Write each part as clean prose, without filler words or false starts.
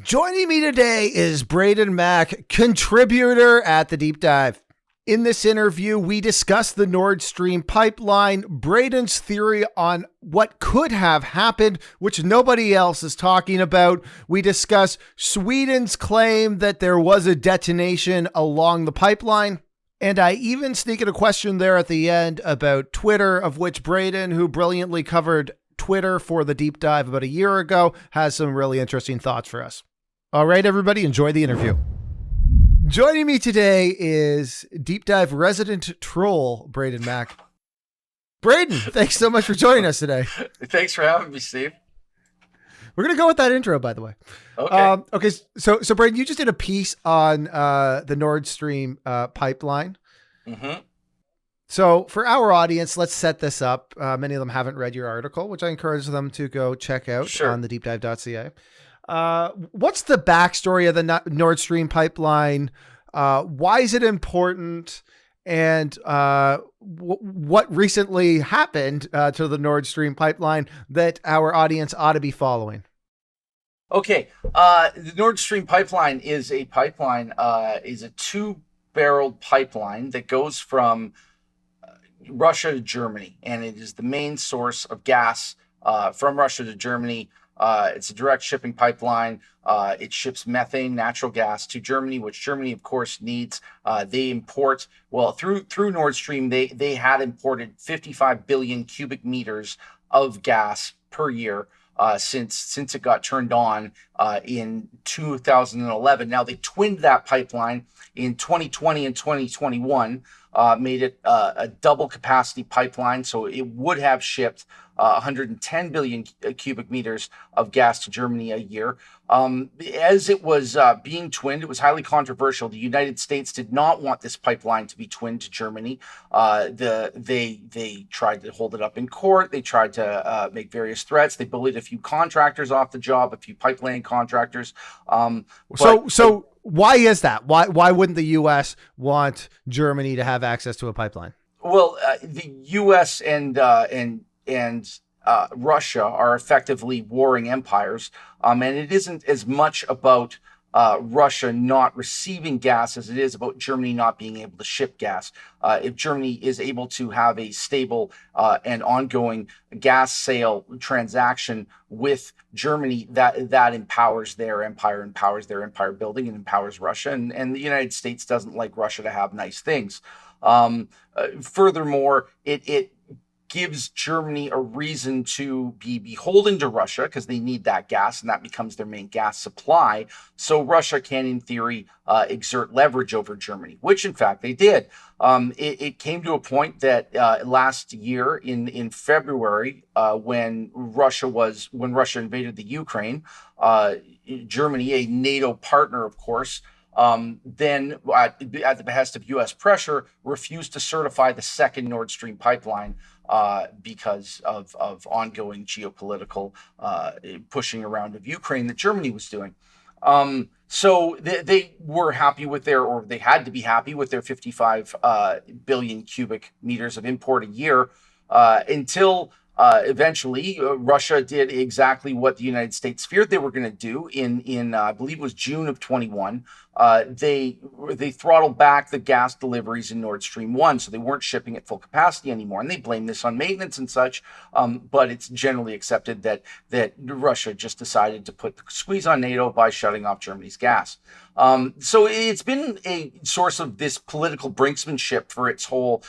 Joining me today is Braden, Maccke, contributor at The Deep Dive. In this interview, we discuss the Nord Stream pipeline, Braden's theory on what could have happened, which nobody else is talking about. We discuss Sweden's claim that there was a detonation along the pipeline. And I even sneak in a question there at the end about Twitter, of which Braden, who brilliantly covered Twitter for The Deep Dive about a year ago, has some really interesting thoughts for us. All right, everybody, enjoy the interview. Joining me today is Deep Dive resident troll, Braden Maccke. Braden, thanks so much for joining us today. Thanks for having me, Steve. We're going to go with that intro, by the way. Okay. So Braden, you just did a piece on the Nord Stream pipeline. Mm-hmm. So for our audience, let's set this up. Many of them haven't read your article, which I encourage them to go check out on thedeepdive.ca. What's the backstory of the Nord Stream pipeline? Why is it important? And what recently happened to the Nord Stream pipeline that our audience ought to be following? Okay. The Nord Stream pipeline is a two-barreled pipeline that goes from Russia to Germany, and it is the main source of gas from Russia to Germany. It's a direct shipping pipeline. It ships methane, natural gas to Germany, which Germany, of course, needs. They import, through Nord Stream, they had imported 55 billion cubic meters of gas per year since it got turned on in 2011. Now, they twinned that pipeline in 2020 and 2021, made it a double capacity pipeline, so it would have shipped 110 billion cubic meters of gas to Germany a year. As it was being twinned, it was highly controversial. The United States did not want this pipeline to be twinned to Germany. They tried to hold it up in court. They tried to make various threats. They bullied a few contractors off the job, a few pipeline contractors. So why is that? Why wouldn't the U.S. want Germany to have access to a pipeline? Well, the U.S. and Russia are effectively warring empires, and it isn't as much about Russia not receiving gas as it is about Germany not being able to ship gas. If Germany is able to have a stable and ongoing gas sale transaction with Germany, that empowers their empire building, and empowers Russia. And the United States doesn't like Russia to have nice things. Furthermore, it gives Germany a reason to be beholden to Russia because they need that gas, and that becomes their main gas supply. So Russia can, in theory, exert leverage over Germany, which in fact they did. It came to a point that last year in February, when Russia invaded the Ukraine, Germany, a NATO partner, of course, then at the behest of U.S. pressure, refused to certify the second Nord Stream pipeline because of ongoing geopolitical pushing around of Ukraine that Germany was doing. So they were happy with they had to be happy with their 55 billion cubic meters of import a year until eventually Russia did exactly what the United States feared they were going to do in I believe it was June of 21. They throttled back the gas deliveries in Nord Stream 1, so they weren't shipping at full capacity anymore, and they blame this on maintenance and such, but it's generally accepted that Russia just decided to put the squeeze on NATO by shutting off Germany's gas. So it's been a source of this political brinksmanship for its whole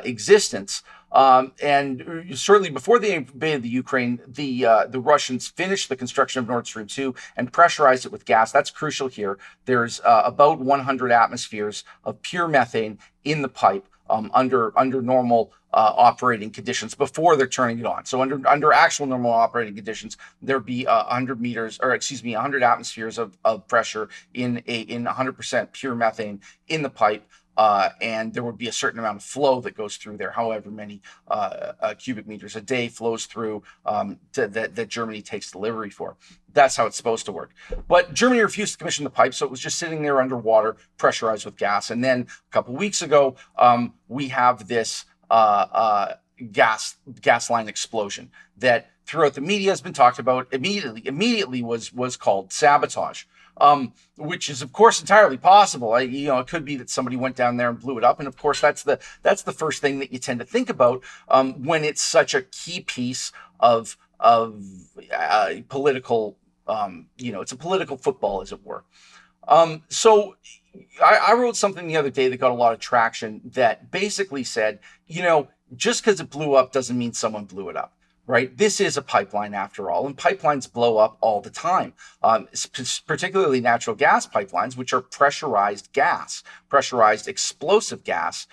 existence. And certainly before they invaded the Ukraine, the Russians finished the construction of Nord Stream 2 and pressurized it with gas. That's crucial here. There's about 100 atmospheres of pure methane in the pipe under normal operating conditions before they're turning it on. So under actual normal operating conditions, there'd be 100 atmospheres of pressure in 100% pure methane in the pipe. And there would be a certain amount of flow that goes through there, however many cubic meters a day flows through that Germany takes delivery for. That's how it's supposed to work. But Germany refused to commission the pipe, so it was just sitting there underwater, pressurized with gas. And then a couple of weeks ago, we have this gas line explosion that throughout the media has been talked about. Immediately was called sabotage. which is of course entirely possible. It could be that somebody went down there and blew it up, and of course that's the first thing that you tend to think about when it's such a key piece of political. It's a political football, as it were. So I wrote something the other day that got a lot of traction that basically said, just because it blew up doesn't mean someone blew it up. Right? This is a pipeline after all, and pipelines blow up all the time, particularly natural gas pipelines, which are pressurized gas, pressurized explosive gas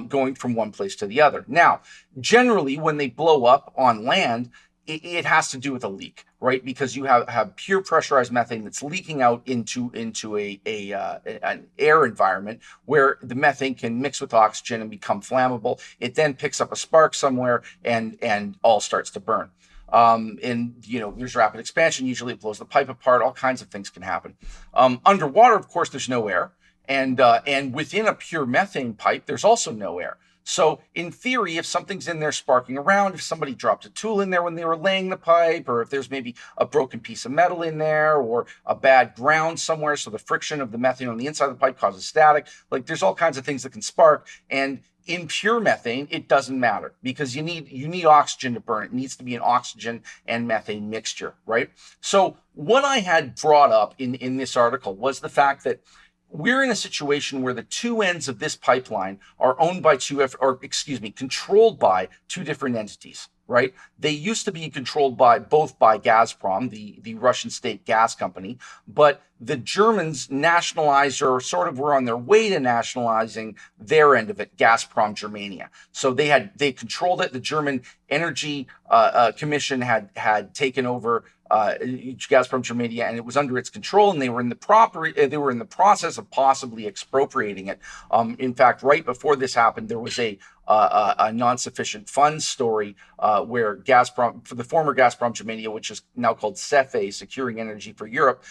going from one place to the other. Now, generally, when they blow up on land, it has to do with a leak, right? Because you have pure pressurized methane that's leaking out into an air environment where the methane can mix with oxygen and become flammable. It then picks up a spark somewhere and all starts to burn. There's rapid expansion. Usually it blows the pipe apart. All kinds of things can happen. Underwater, of course, there's no air. And within a pure methane pipe, there's also no air. So in theory, if something's in there sparking around, if somebody dropped a tool in there when they were laying the pipe, or if there's maybe a broken piece of metal in there or a bad ground somewhere, so the friction of the methane on the inside of the pipe causes static, like there's all kinds of things that can spark. And in pure methane, it doesn't matter because you need oxygen to burn. It needs to be an oxygen and methane mixture, right? So what I had brought up in this article was the fact that we're in a situation where the two ends of this pipeline are controlled by two different entities, right? They used to be controlled both by Gazprom, the Russian state gas company, but the Germans nationalized, or sort of were on their way to nationalizing their end of it, Gazprom Germania. So they controlled it. The German Energy Commission had taken over Gazprom Germania, and it was under its control, and they were in the process of possibly expropriating it. In fact, right before this happened, there was a non-sufficient funds story where Gazprom, for the former Gazprom Germania, which is now called CEFE, Securing Energy for Europe,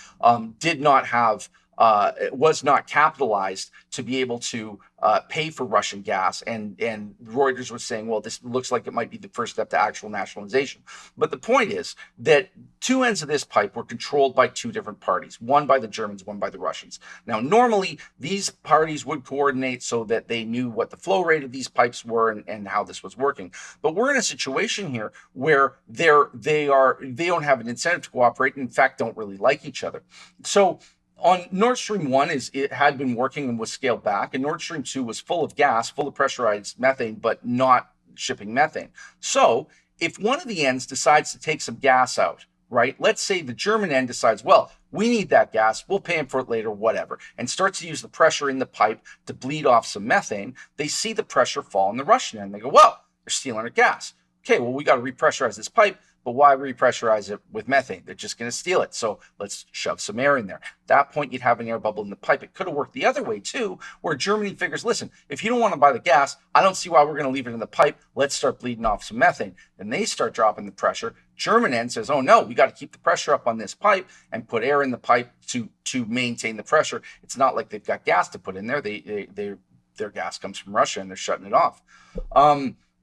was not capitalized to be able to pay for Russian gas. And Reuters was saying, well, this looks like it might be the first step to actual nationalization. But the point is that two ends of this pipe were controlled by two different parties, one by the Germans, one by the Russians. Now, normally these parties would coordinate so that they knew what the flow rate of these pipes were and how this was working. But we're in a situation here where they don't have an incentive to cooperate, and in fact, don't really like each other. So on Nord Stream 1, it had been working and was scaled back, and Nord Stream 2 was full of gas, full of pressurized methane, but not shipping methane. So if one of the ends decides to take some gas out, right? Let's say the German end decides, well, we need that gas, we'll pay them for it later, whatever, and starts to use the pressure in the pipe to bleed off some methane. They see the pressure fall on the Russian end. They go, well, they're stealing our gas. Okay, well, we got to repressurize this pipe. But why repressurize it with methane? They're just going to steal it. So let's shove some air in there. At that point, you'd have an air bubble in the pipe. It could have worked the other way too, where Germany figures, listen, if you don't want to buy the gas, I don't see why we're going to leave it in the pipe. Let's start bleeding off some methane. Then they start dropping the pressure. German end says, oh no, we got to keep the pressure up on this pipe and put air in the pipe to maintain the pressure. It's not like they've got gas to put in there. Their gas comes from Russia and they're shutting it off.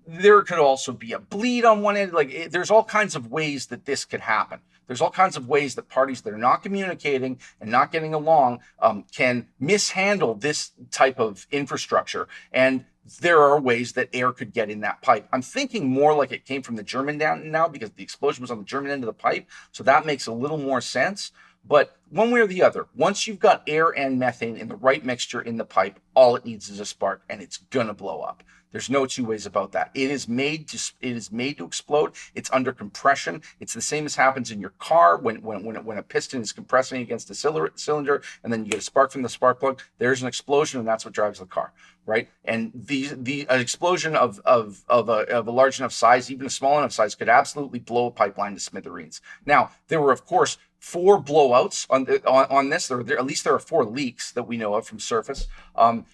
There could also be a bleed on one end. There's all kinds of ways that this could happen. There's all kinds of ways that parties that are not communicating and not getting along can mishandle this type of infrastructure. And there are ways that air could get in that pipe. I'm thinking more like it came from the German end now because the explosion was on the German end of the pipe. So that makes a little more sense. But one way or the other, once you've got air and methane in the right mixture in the pipe, all it needs is a spark and it's going to blow up. There's no two ways about that. It is made to explode. It's under compression. It's the same as happens in your car when a piston is compressing against the cylinder, and then you get a spark from the spark plug. There's an explosion, and that's what drives the car, right? And an explosion of a large enough size, even a small enough size, could absolutely blow a pipeline to smithereens. Now, there were, of course, 4 blowouts on this. At least there are 4 leaks that we know of from surface.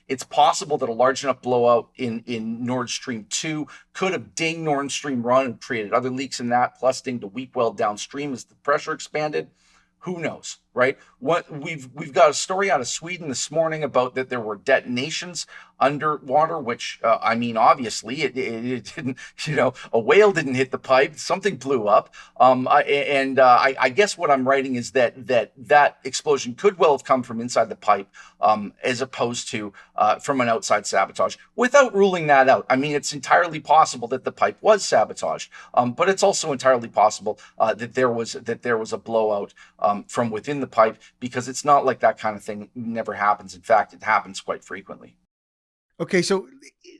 It's possible that a large enough blowout in Nord Stream 2 could have dinged Nord Stream 1 and created other leaks in that, plus dinged a weak weld downstream as the pressure expanded. Who knows, right? What we've got a story out of Sweden this morning about that there were detonations underwater, which I mean, obviously it didn't, a whale didn't hit the pipe, something blew up. I guess what I'm writing is that explosion could well have come from inside the pipe, as opposed to from an outside sabotage. Without ruling that out, I mean, it's entirely possible that the pipe was sabotaged, but it's also entirely possible that there was a blowout from within the pipe, because it's not like that kind of thing never happens. In fact, it happens quite frequently. Okay, so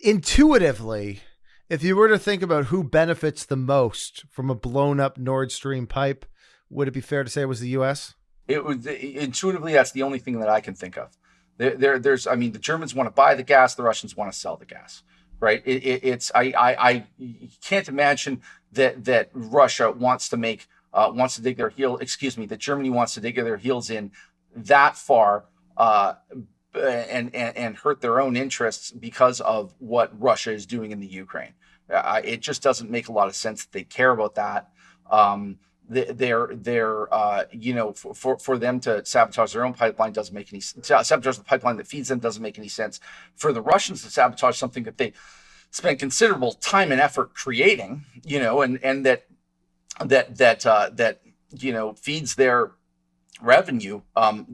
intuitively, if you were to think about who benefits the most from a blown up Nord Stream pipe, would it be fair to say it was the U.S.? It would intuitively. That's the only thing that I can think of. There's. I mean, the Germans want to buy the gas. The Russians want to sell the gas. Right. I can't imagine that Russia wants to dig their heel. Excuse me. That Germany wants to dig their heels in that far. And hurt their own interests because of what Russia is doing in the Ukraine. It just doesn't make a lot of sense that they care about that. For them to sabotage their own pipeline doesn't make any sense. Sabotage the pipeline that feeds them doesn't make any sense. For the Russians to sabotage something that they spent considerable time and effort creating, and that feeds their revenue,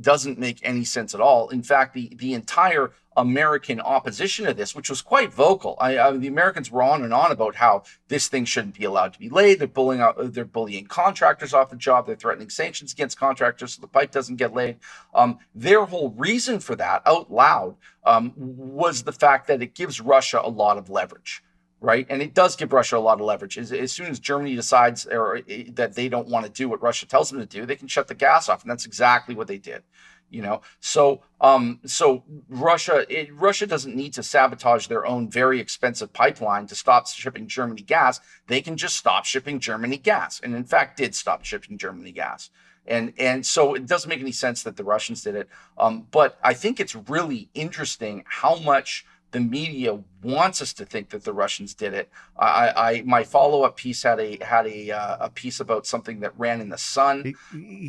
doesn't make any sense at all. In fact, the entire American opposition to this, which was quite vocal, the Americans were on and on about how this thing shouldn't be allowed to be laid. They're bullying contractors off the job. They're threatening sanctions against contractors so the pipe doesn't get laid. Their whole reason for that, out loud, was the fact that it gives Russia a lot of leverage. Right. And it does give Russia a lot of leverage. As soon as Germany decides that they don't want to do what Russia tells them to do, they can shut the gas off. And that's exactly what they did. So Russia doesn't need to sabotage their own very expensive pipeline to stop shipping Germany gas. They can just stop shipping Germany gas. And in fact, did stop shipping Germany gas. And so it doesn't make any sense that the Russians did it. But I think it's really interesting how much the media wants us to think that the Russians did it. My follow-up piece had a piece about something that ran in the Sun.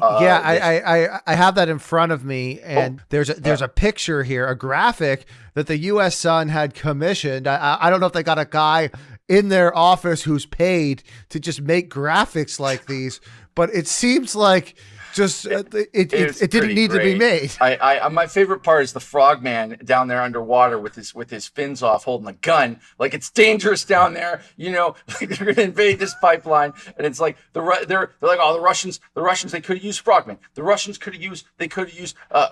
I have that in front of me, and there's a picture here, a graphic that the U.S. Sun had commissioned. I don't know if they got a guy in their office who's paid to just make graphics like these, but it seems like just it didn't need to be made. My favorite part is the frogman down there underwater with his fins off, holding a gun. Like, it's dangerous down there, like they're gonna invade this pipeline, and it's like they're like, oh, the Russians they could have used frogmen. The Russians could have used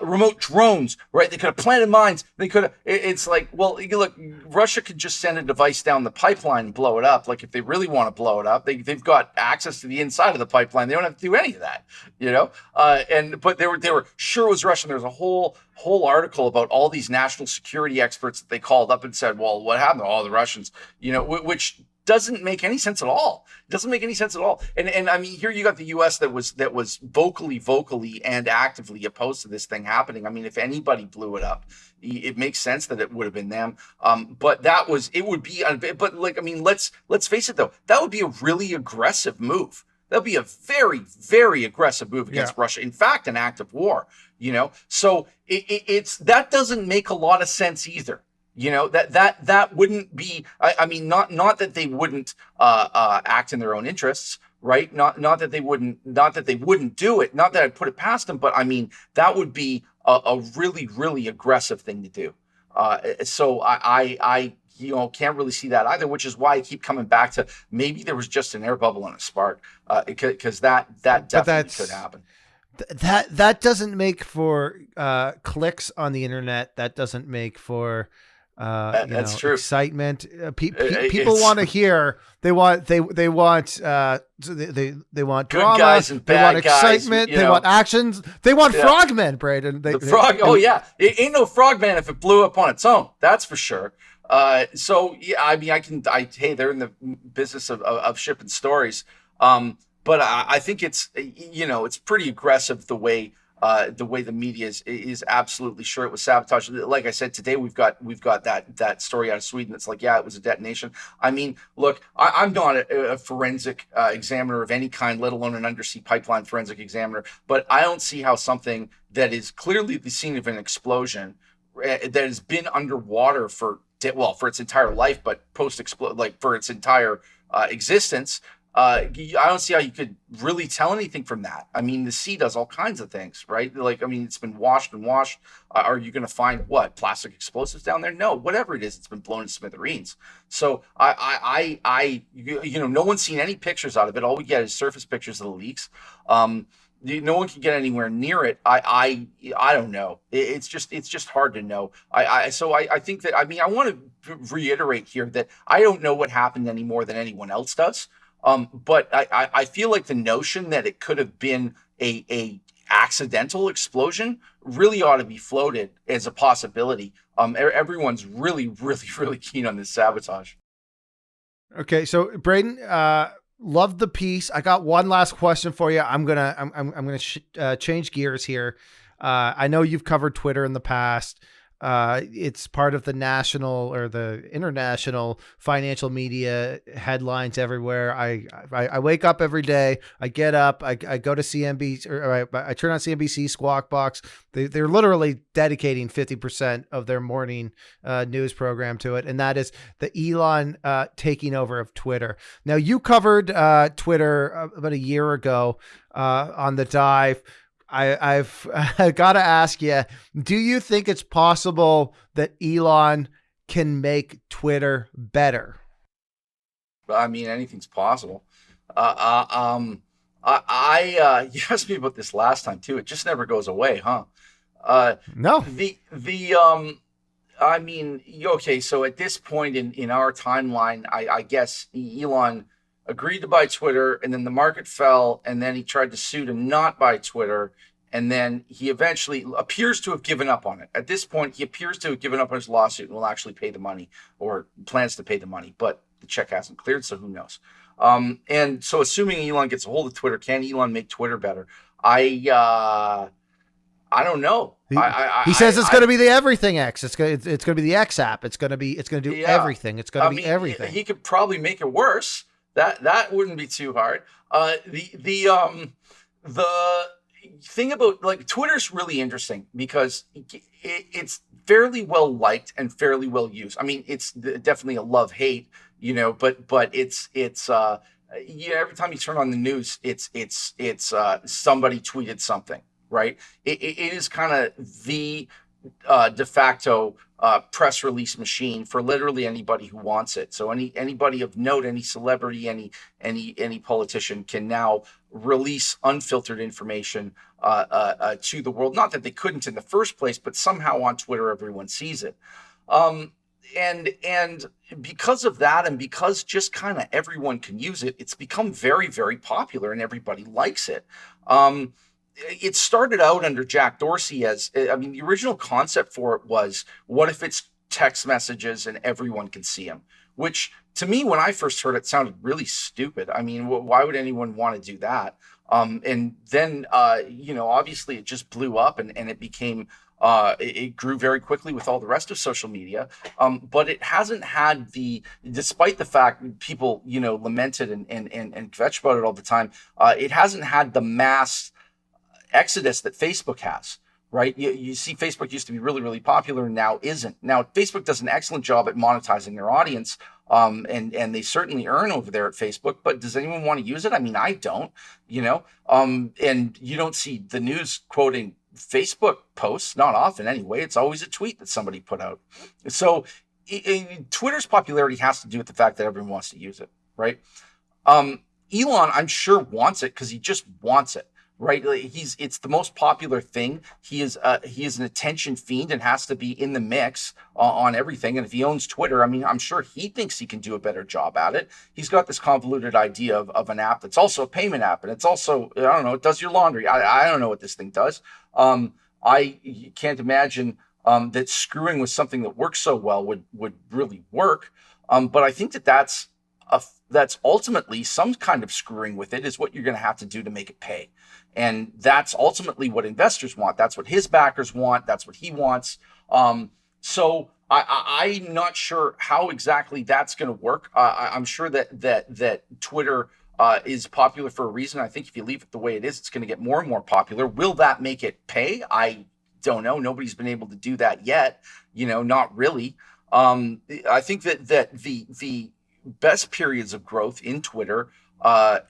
remote drones, right? They could have planted mines. They could have. It's like, well, look, Russia could just send a device down the pipeline and blow it up. Like, if they really want to blow it up, they've got access to the inside of the pipeline. They don't have to do any of that, but they were sure it was Russian. There was a whole article about all these national security experts that they called up and said, well, what happened to all the Russians, which doesn't make any sense at all. It doesn't make any sense at all. And I mean, here you got the US that was vocally and actively opposed to this thing happening. I mean, if anybody blew it up, it makes sense that it would have been them. But let's face it though, that would be a really aggressive move. That'll be a very, very aggressive move against Russia. In fact, an act of war, So it's that doesn't make a lot of sense either. That wouldn't be. I mean, not that they wouldn't act in their own interests, right? Not that they wouldn't do it. Not that I'd put it past them, but I mean, that would be a really, really aggressive thing to do. So I can't really see that either, which is why I keep coming back to maybe there was just an air bubble and a spark, because that definitely could happen. That doesn't make for clicks on the internet. That doesn't make for that's true. Excitement. People want to hear. They want drama. Good guys and bad they want excitement. Guys, they want actions. They want frogmen, Braden. Ain't no frogman if it blew up on its own. That's for sure. So yeah, I mean, hey, they're in the business of shipping stories. But I think it's, it's pretty aggressive the way the way the media is absolutely sure it was sabotage. Like I said, today we've got that story out of Sweden that's like, yeah, it was a detonation. I mean, look, I'm not a forensic examiner of any kind, let alone an undersea pipeline forensic examiner, but I don't see how something that is clearly the scene of an explosion that has been underwater for its entire life, but post explode, like for its entire existence. I don't see how you could really tell anything from that. I mean, the sea does all kinds of things, right? Like, I mean, it's been washed and washed. Are you going to find what, plastic explosives down there? No, whatever it is, it's been blown to smithereens. So no one's seen any pictures out of it. All we get is surface pictures of the leaks. No one can get anywhere near it. I don't know. It's just hard to know. So I think that, I mean, I want to reiterate here that I don't know what happened any more than anyone else does. But I feel like the notion that it could have been a accidental explosion really ought to be floated as a possibility. Everyone's really, really, really keen on this sabotage. Okay, so Braden, loved the piece. I got one last question for you. I'm gonna change gears here. I know you've covered Twitter in the past. It's part of the national or the international financial media headlines everywhere. I wake up every day. I get up. I go to CNBC, or I turn on CNBC Squawk Box. They're literally dedicating 50% of their morning news program to it, and that is the Elon taking over of Twitter. Now, you covered Twitter about a year ago on the dive. I've got to ask you, do you think it's possible that Elon can make Twitter better? I mean, anything's possible. You asked me about this last time too. It just never goes away, huh? No. I mean, okay. So at this point in our timeline, I guess Elon agreed to buy Twitter, and then the market fell, and then he tried to sue to not buy Twitter, and then he eventually appears to have given up on it. At this point, he appears to have given up on his lawsuit and will actually pay the money, or plans to pay the money, but the check hasn't cleared, so who knows? And so, assuming Elon gets a hold of Twitter, can Elon make Twitter better? I don't know. He says it's going to be the everything X. It's going to be the X app. It's going to do everything. It's going to be everything. He could probably make it worse. That wouldn't be too hard. The thing about, like, Twitter's really interesting because it's fairly well liked and fairly well used. I mean, it's definitely a love-hate, but it's every time you turn on the news, it's somebody tweeted something, right? It is kind of the de facto press release machine for literally anybody who wants it. So anybody of note, any celebrity, any politician can now release unfiltered information to the world. Not that they couldn't in the first place, but somehow on Twitter everyone sees it. And because of that, and because just kind of everyone can use it, it's become very, very popular and everybody likes it. It started out under Jack Dorsey as, I mean, the original concept for it was, what if it's text messages and everyone can see them? Which, to me, when I first heard it, sounded really stupid. I mean, why would anyone want to do that? And then, obviously it just blew up and it became, it grew very quickly with all the rest of social media. But it hasn't had despite the fact people, lamented and kvetch about it all the time, it hasn't had the mass exodus that Facebook has, right? You see, Facebook used to be really, really popular and now isn't. Now, Facebook does an excellent job at monetizing their audience, and they certainly earn over there at Facebook, but does anyone want to use it? I mean, I don't, and you don't see the news quoting Facebook posts, not often anyway. It's always a tweet that somebody put out. So Twitter's popularity has to do with the fact that everyone wants to use it, right? Elon, I'm sure, wants it because he just wants it. Right, it's the most popular thing. He is an attention fiend and has to be in the mix on everything. And if he owns Twitter, I mean, I'm sure he thinks he can do a better job at it. He's got this convoluted idea of an app that's also a payment app, and it's also, I don't know, it does your laundry. I don't know what this thing does. I can't imagine that screwing with something that works so well would really work. But I think that's that's ultimately some kind of screwing with it is what you're going to have to do to make it pay. And that's ultimately what investors want. That's what his backers want. That's what he wants. So I'm not sure how exactly that's going to work. I'm sure that Twitter is popular for a reason. I think if you leave it the way it is, it's going to get more and more popular. Will that make it pay? I don't know. Nobody's been able to do that yet. Not really. I think that the best periods of growth in Twitter,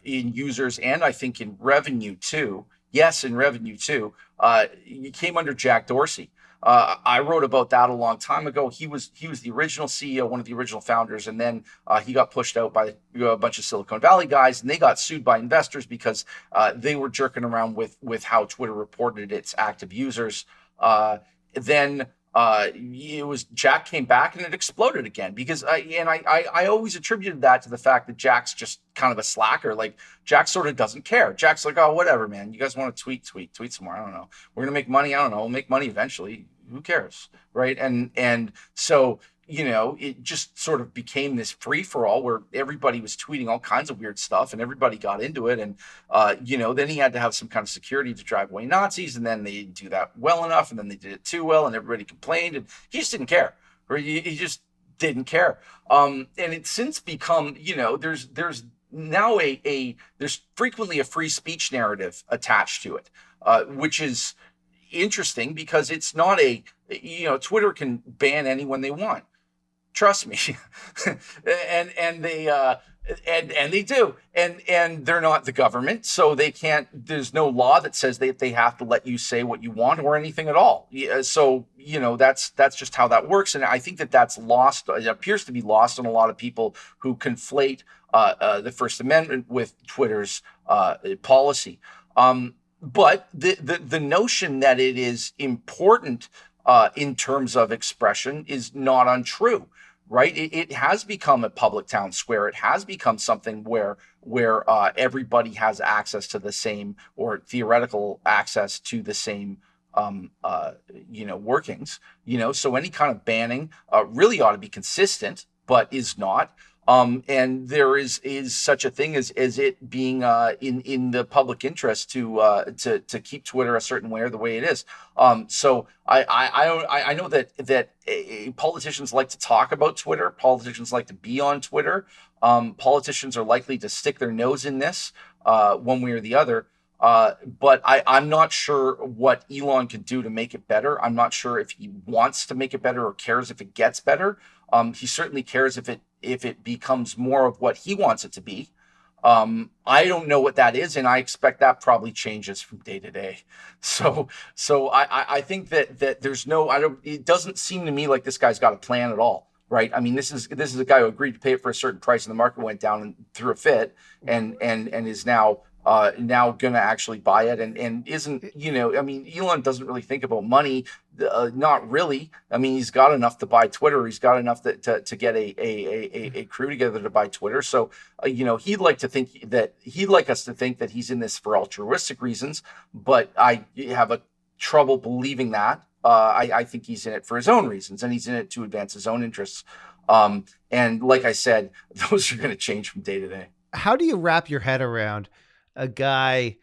in users, and I think in revenue too. Yes, in revenue too. It came under Jack Dorsey. I wrote about that a long time ago. He was the original CEO, one of the original founders, and then he got pushed out by a bunch of Silicon Valley guys, and they got sued by investors because they were jerking around with how Twitter reported its active users. Then it was Jack came back and it exploded again because I always attributed that to the fact that Jack's just kind of a slacker. Like Jack sort of doesn't care. Jack's like, oh, whatever, man. You guys want to tweet some more. I don't know. We're gonna make money. I don't know. We'll make money eventually. Who cares, right? And so it just sort of became this free for all where everybody was tweeting all kinds of weird stuff and everybody got into it. And, then he had to have some kind of security to drive away Nazis. And then they didn't do that well enough. And then they did it too well. And everybody complained and he just didn't care. Or he just didn't care. And it's since become, there's now there's frequently a free speech narrative attached to it, which is interesting because it's not Twitter can ban anyone they want. Trust me. and they do. And they're not the government, so they can't, there's no law that says that they have to let you say what you want or anything at all. So, that's just how that works. And I think that's lost. It appears to be lost on a lot of people who conflate the First Amendment with Twitter's policy. But the notion that it is important in terms of expression is not untrue, right? It has become a public town square. It has become something where everybody has access to the same, or theoretical access to the same workings. So any kind of banning really ought to be consistent, but is not. And there is such a thing as it being in the public interest to keep Twitter a certain way or the way it is. So I know that politicians like to talk about Twitter. Politicians like to be on Twitter. Politicians are likely to stick their nose in this one way or the other. But I'm not sure what Elon can do to make it better. I'm not sure if he wants to make it better or cares if it gets better. He certainly cares if it becomes more of what he wants it to be. I don't know what that is, and I expect that probably changes from day to day. So I think that there's it doesn't seem to me like this guy's got a plan at all. Right. I mean, this is a guy who agreed to pay it for a certain price and the market went down and threw a fit and is now going to actually buy it and isn't, Elon doesn't really think about money. Not really. I mean, he's got enough to buy Twitter. He's got enough to get a crew together to buy Twitter. So, he'd like us to think that he's in this for altruistic reasons, but I have a trouble believing that. I think he's in it for his own reasons, and he's in it to advance his own interests. And like I said, those are going to change from day to day. How do you wrap your head around a guy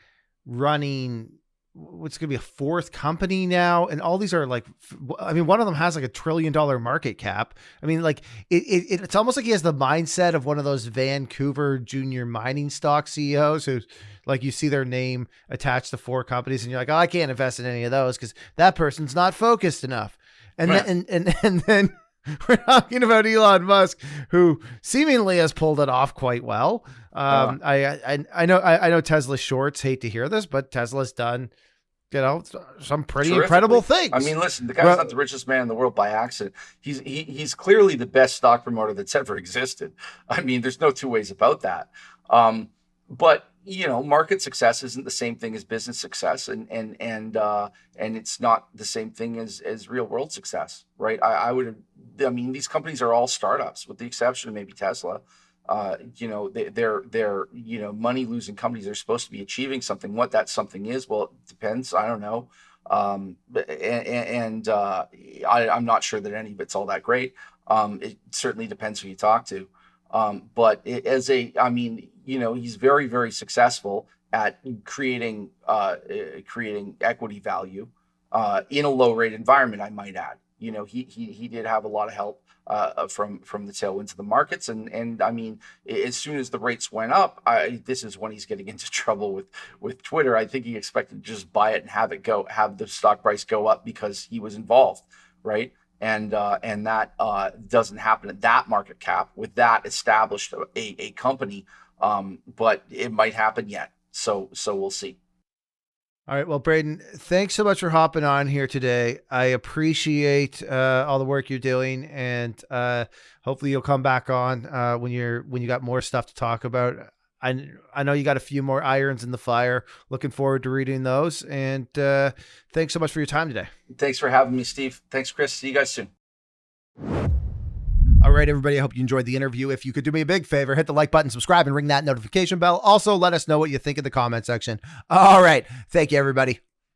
running what's going to be a fourth company now? And all these are one of them has like $1 trillion market cap. I mean, like it's almost like he has the mindset of one of those Vancouver junior mining stock CEOs who, like, you see their name attached to 4 companies and you're like, oh, I can't invest in any of those because that person's not focused enough. And Right. then we're talking about Elon Musk, who seemingly has pulled it off quite well. I know Tesla shorts hate to hear this, but Tesla's done, some pretty incredible things. I mean, listen, the guy's not the richest man in the world by accident. He's clearly the best stock promoter that's ever existed. I mean, there's no two ways about that. But market success isn't the same thing as business success, and it's not the same thing as real world success, right? These companies are all startups, with the exception of maybe Tesla. They're money losing companies. They're supposed to be achieving something. What that something is, well, it depends. I don't know. I'm not sure that any of it's all that great. It certainly depends who you talk to. But I mean, he's very, very successful at creating equity value in a low rate environment, I might add. He did have a lot of help from the tailwinds of the markets, and I mean, as soon as the rates went up, this is when he's getting into trouble with Twitter. I think he expected to just buy it and have the stock price go up because he was involved, right? And that doesn't happen at that market cap with that established a company, but it might happen yet. So we'll see. All right. Well, Braden, thanks so much for hopping on here today. I appreciate all the work you're doing, and hopefully you'll come back on when you got more stuff to talk about. I know you got a few more irons in the fire. Looking forward to reading those. And thanks so much for your time today. Thanks for having me, Steve. Thanks, Chris. See you guys soon. All right, everybody. I hope you enjoyed the interview. If you could do me a big favor, hit the like button, subscribe, and ring that notification bell. Also, let us know what you think in the comment section. All right. Thank you, everybody.